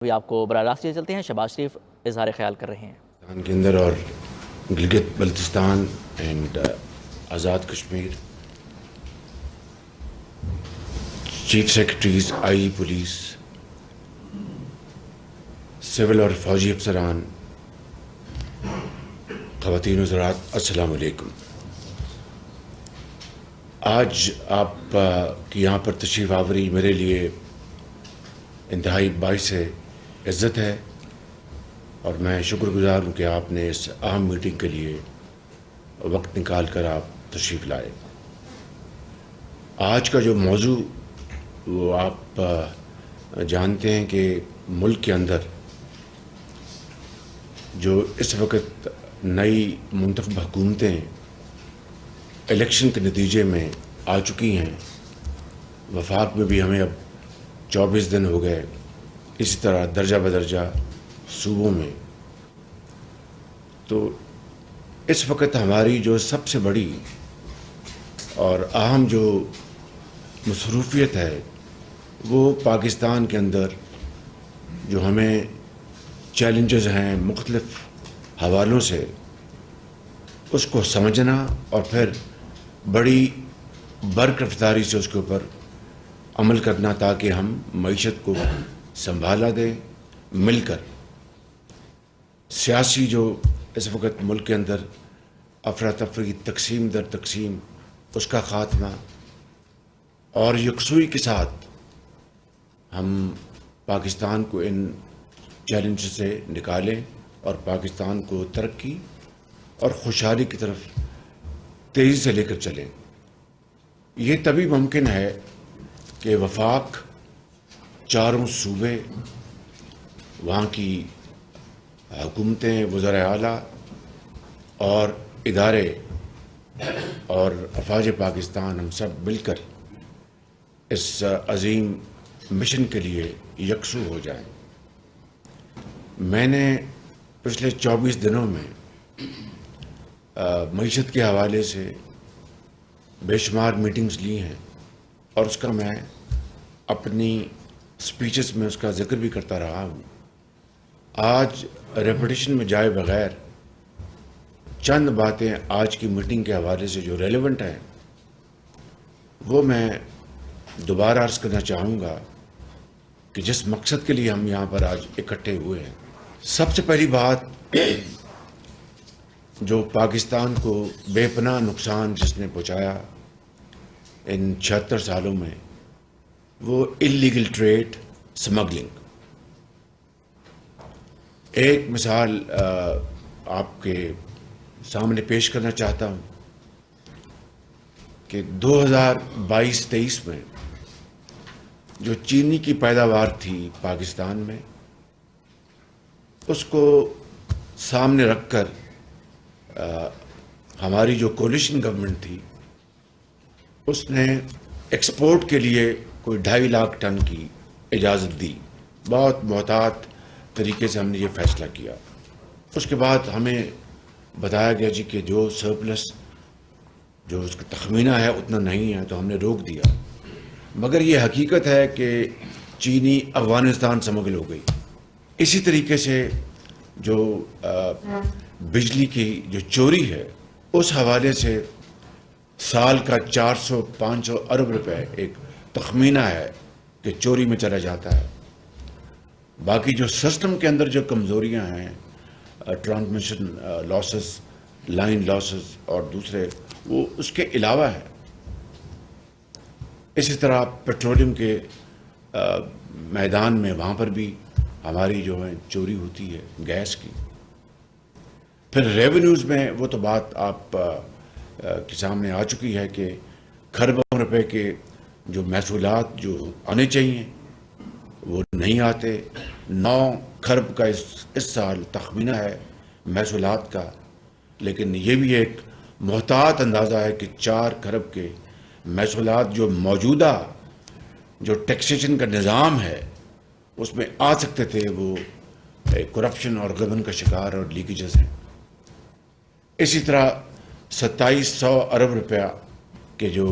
ابھی آپ کو براہ راست چلتے ہیں. شہباز شریف اظہار خیال کر رہے ہیں. پاکستان کے اندر اور Gilgit Baltistan and Azad Kashmir chief secretaries I police civil اور فوجی افسران خواتین حضرات السلام علیکم. آج آپ کی یہاں پر تشریف آوری میرے لیے انتہائی باعث عزت ہے اور میں شکر گزار ہوں کہ آپ نے اس اہم میٹنگ کے لیے وقت نکال کر آپ تشریف لائے. آج کا جو موضوع وہ آپ جانتے ہیں کہ ملک کے اندر جو اس وقت نئی منتخب حکومتیں الیکشن کے نتیجے میں آ چکی ہیں. وفاق میں بھی ہمیں اب 24 دن ہو گئے، اسی طرح درجہ بدرجہ صوبوں میں. تو اس وقت ہماری جو سب سے بڑی اور اہم جو مصروفیت ہے وہ پاکستان کے اندر جو ہمیں چیلنجز ہیں مختلف حوالوں سے، اس کو سمجھنا اور پھر بڑی برق رفتاری سے اس کے اوپر عمل کرنا تاکہ ہم معیشت کو سنبھالا دیں مل کر. سیاسی جو اس وقت ملک کے اندر افراتفری تقسیم در تقسیم اس کا خاتمہ اور یکسوئی کے ساتھ ہم پاکستان کو ان چیلنج سے نکالیں اور پاکستان کو ترقی اور خوشحالی کی طرف تیزی سے لے کر چلیں. یہ تبھی ممکن ہے کہ وفاق، چاروں صوبے، وہاں کی حکومتیں، وزرائے اعلیٰ اور ادارے اور افواج پاکستان ہم سب مل کر اس عظیم مشن کے لیے یکسو ہو جائیں. میں نے پچھلے 24 دنوں میں معیشت کے حوالے سے بے شمار میٹنگز لی ہیں اور اس کا میں اپنی سپیچز میں اس کا ذکر بھی کرتا رہا ہوں. آج ریپیٹیشن میں جائے بغیر چند باتیں آج کی میٹنگ کے حوالے سے جو ریلیونٹ ہیں وہ میں دوبارہ عرض کرنا چاہوں گا کہ جس مقصد کے لیے ہم یہاں پر آج اکٹھے ہوئے ہیں. سب سے پہلی بات جو پاکستان کو بے پناہ نقصان جس نے پہنچایا ان 76 سالوں میں، وہ انلیگل ٹریڈ، سمگلنگ. ایک مثال آپ کے سامنے پیش کرنا چاہتا ہوں کہ 2022-23 میں جو چینی کی پیداوار تھی پاکستان میں، اس کو سامنے رکھ کر ہماری جو کولیشن گورنمنٹ تھی اس نے ایکسپورٹ کے لیے کوئی 2.5 لاکھ ٹن کی اجازت دی. بہت محتاط طریقے سے ہم نے یہ فیصلہ کیا. اس کے بعد ہمیں بتایا گیا جی کہ جو سرپلس جو اس کا تخمینہ ہے اتنا نہیں ہے، تو ہم نے روک دیا. مگر یہ حقیقت ہے کہ چینی افغانستان سمگل ہو گئی. اسی طریقے سے جو بجلی کی جو چوری ہے اس حوالے سے سال کا 400-500 ارب روپے ایک تخمینہ ہے کہ چوری میں چلا جاتا ہے. باقی جو سسٹم کے اندر جو کمزوریاں ہیں، ٹرانسمیشن لاسز، لائن لاسز اور دوسرے، وہ اس کے علاوہ ہے. اسی طرح پیٹرولیم کے میدان میں وہاں پر بھی ہماری جو ہے چوری ہوتی ہے گیس کی. پھر ریونیوز میں وہ تو بات آپ کے سامنے آ چکی ہے کہ کھربوں روپے کے جو محصولات جو آنے چاہیے وہ نہیں آتے. 9 کھرب کا اس سال تخمینہ ہے محصولات کا، لیکن یہ بھی ایک محتاط اندازہ ہے کہ 4 کھرب کے محصولات جو موجودہ جو ٹیکسیشن کا نظام ہے اس میں آ سکتے تھے، وہ کرپشن اور غبن کا شکار اور لیکیجز ہیں. اسی طرح 2700 ارب روپیہ کے جو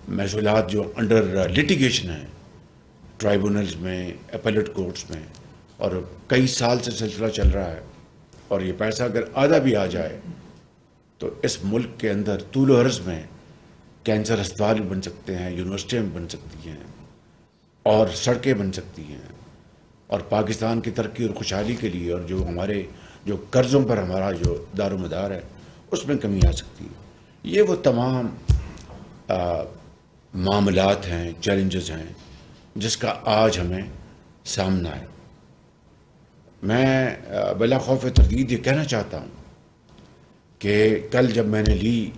محصولات جو انڈر لٹیگیشن ہیں ٹرائبونلز میں، اپیلیٹ کورٹس میں، اور کئی سال سے سلسلہ چل رہا ہے، اور یہ پیسہ اگر آدھا بھی آ جائے تو اس ملک کے اندر طول و عرض میں کینسر اسپتال بھی بن سکتے ہیں، یونیورسٹیاں بھی بن سکتی ہیں، اور سڑکیں بن سکتی ہیں، اور پاکستان کی ترقی اور خوشحالی کے لیے، اور جو ہمارے جو قرضوں پر ہمارا جو دار و مدار ہے اس میں کمی آ سکتی ہے۔ یہ وہ تمام معاملات ہیں، چیلنجز ہیں جس کا آج ہمیں سامنا ہے۔ میں بلا خوف تردید یہ کہنا چاہتا ہوں کہ کل جب میں نے لی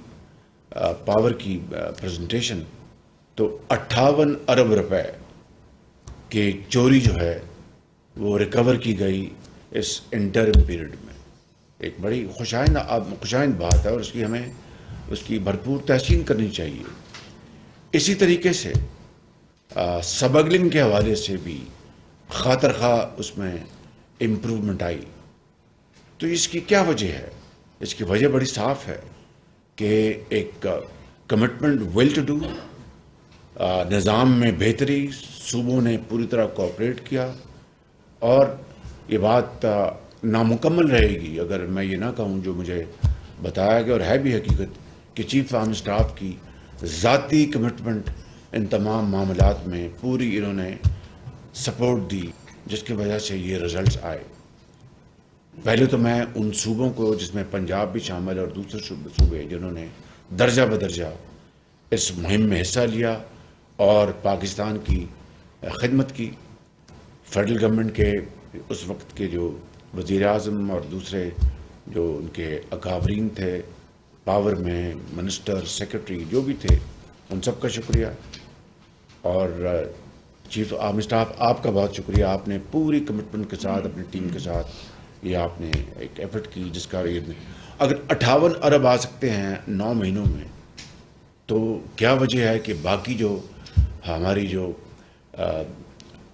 پاور کی پریزنٹیشن تو 58 ارب روپے کی چوری جو ہے وہ ریکور کی گئی اس انٹرم پیریڈ میں۔ ایک بڑی خوشائند بات ہے، اور اس کی ہمیں اس کی بھرپور تحسین کرنی چاہیے۔ اسی طریقے سے سمگلنگ کے حوالے سے بھی خاطر خواہ اس میں امپروومنٹ آئی۔ تو اس کی کیا وجہ ہے؟ اس کی وجہ بڑی صاف ہے کہ ایک کمٹمنٹ، ول ٹو ڈو، نظام میں بہتری، صوبوں نے پوری طرح کوآپریٹ کیا، اور یہ بات نامکمل رہے گی اگر میں یہ نہ کہوں جو مجھے بتایا گیا، اور ہے بھی حقیقت، کہ چیف آرمی اسٹاف کی ذاتی کمٹمنٹ ان تمام معاملات میں پوری انہوں نے سپورٹ دی، جس کی وجہ سے یہ رزلٹس آئے۔ پہلے تو میں ان صوبوں کو، جس میں پنجاب بھی شامل ہے اور دوسرے صوبے جنہوں نے درجہ بدرجہ اس مہم میں حصہ لیا اور پاکستان کی خدمت کی، فیڈرل گورنمنٹ کے اس وقت کے جو وزیر اعظم اور دوسرے جو ان کے اکابرین تھے پاور میں، منسٹر، سیکرٹری جو بھی تھے، ان سب کا شکریہ، اور چیف آرمی اسٹاف آپ کا بہت شکریہ۔ آپ نے پوری کمٹمنٹ کے ساتھ اپنی ٹیم کے ساتھ یہ آپ نے ایک ایفرٹ کی، جس کا اگر 58 ارب آ سکتے ہیں 9 مہینوں میں، تو کیا وجہ ہے کہ باقی جو ہماری جو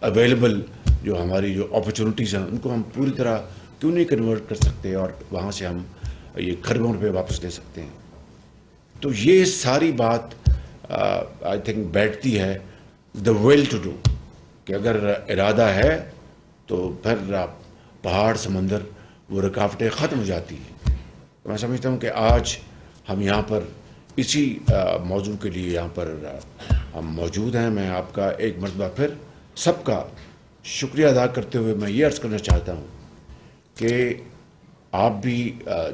اویلیبل جو ہماری جو اپرچونٹیز ہیں ان کو ہم پوری طرح کیوں نہیں کنورٹ کر سکتے، اور وہاں سے ہم یہ کھربوں روپے واپس لے سکتے ہیں۔ تو یہ ساری بات آئی تھنک بیٹھتی ہے دا ول ٹو ڈو، کہ اگر ارادہ ہے تو پھر پہاڑ، سمندر، وہ رکاوٹیں ختم ہو جاتی ہیں۔ میں سمجھتا ہوں کہ آج ہم یہاں پر اسی موضوع کے لیے یہاں پر ہم موجود ہیں۔ میں آپ کا ایک مرتبہ پھر سب کا شکریہ ادا کرتے ہوئے میں یہ عرض کرنا چاہتا ہوں کہ آپ بھی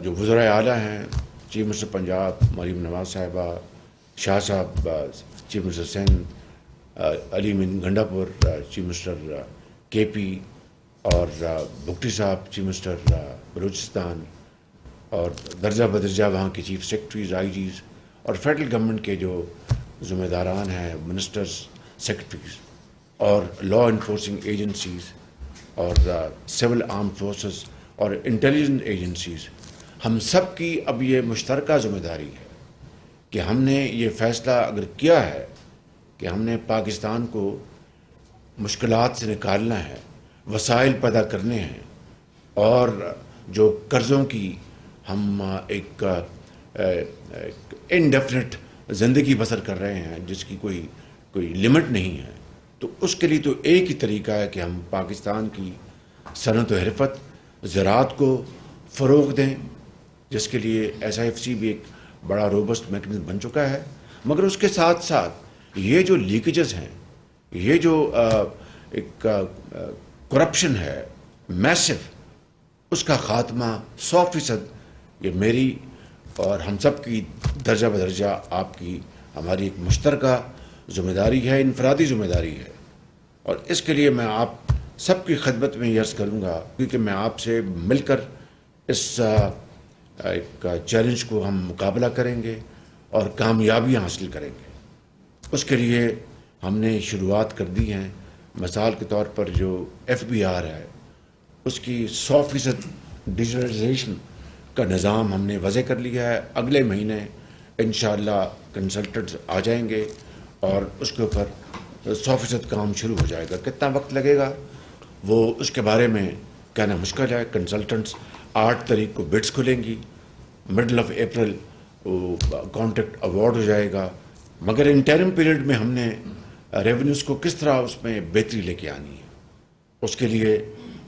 جو وزرائے اعلیٰ ہیں، چیف منسٹر پنجاب مریم نواز صاحبہ، شاہ صاحب چیف منسٹر سندھ، علی امین گنڈا پور چیف منسٹر کے پی، اور بگٹی صاحب چیف منسٹر بلوچستان، اور درجہ بدرجہ وہاں کے چیف سیکرٹریز، آئی جیز، اور فیڈرل گورنمنٹ کے جو ذمہ داران ہیں، منسٹرز، سیکرٹریز، اور لا انفورسنگ ایجنسیز، اور سول آرم فورسز، اور انٹیلیجنس ایجنسیز، ہم سب کی اب یہ مشترکہ ذمہ داری ہے کہ ہم نے یہ فیصلہ اگر کیا ہے کہ ہم نے پاکستان کو مشکلات سے نکالنا ہے، وسائل پیدا کرنے ہیں، اور جو قرضوں کی ہم ایک انڈیفینٹ زندگی بسر کر رہے ہیں جس کی کوئی لمٹ نہیں ہے، تو اس کے لیے تو ایک ہی طریقہ ہے کہ ہم پاکستان کی صنعت و حرفت، زراعت کو فروغ دیں، جس کے لیے ایس آئی ایف سی بھی ایک بڑا روبسٹ میکنزم بن چکا ہے۔ مگر اس کے ساتھ ساتھ یہ جو لیکیجز ہیں، یہ جو ایک کرپشن ہے میسو، اس کا خاتمہ 100% یہ میری اور ہم سب کی درجہ بدرجہ آپ کی، ہماری ایک مشترکہ ذمہ داری ہے، انفرادی ذمہ داری ہے، اور اس کے لیے میں آپ سب کی خدمت میں یہ عرض کروں گا، کیونکہ میں آپ سے مل کر اس ایک چیلنج کو ہم مقابلہ کریں گے اور کامیابیاں حاصل کریں گے۔ اس کے لیے ہم نے شروعات کر دی ہیں۔ مثال کے طور پر جو ایف بی آر ہے، اس کی 100% ڈیجیٹلائزیشن کا نظام ہم نے وضع کر لیا ہے۔ اگلے مہینے انشاءاللہ کنسلٹنٹس آ جائیں گے اور اس کے اوپر 100% کام شروع ہو جائے گا۔ کتنا وقت لگے گا وہ اس کے بارے میں کہنا مشکل ہے۔ کنسلٹنٹس 8 تاریخ کو بڈس کھلیں گی، مڈل آف اپریل وہ کانٹریکٹ اوارڈ ہو جائے گا، مگر انٹرم پیریڈ میں ہم نے ریونیوز کو کس طرح اس میں بہتری لے کے آنی ہے، اس کے لیے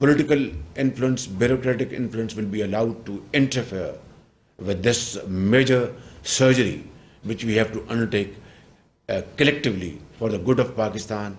political influence, bureaucratic influence will be allowed to interfere with this major surgery which we have to undertake collectively for the good of Pakistan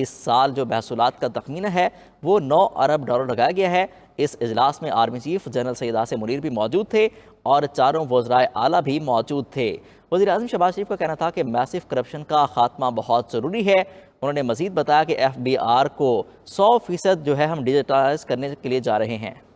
اس سال جو محصولات کا تخمینہ ہے وہ 9 ارب ڈالر لگایا گیا ہے۔ اس اجلاس میں army chief general Syed Asim Munir بھی موجود تھے اور چاروں وزرائے اعلیٰ بھی موجود تھے۔ وزیر اعظم شہباز شریف کا کہنا تھا کہ میسو کرپشن کا خاتمہ بہت ضروری ہے۔ انہوں نے مزید بتایا کہ FBR کو 100% جو ہے ہم ڈیجیٹائز کرنے کے لیے جا رہے ہیں۔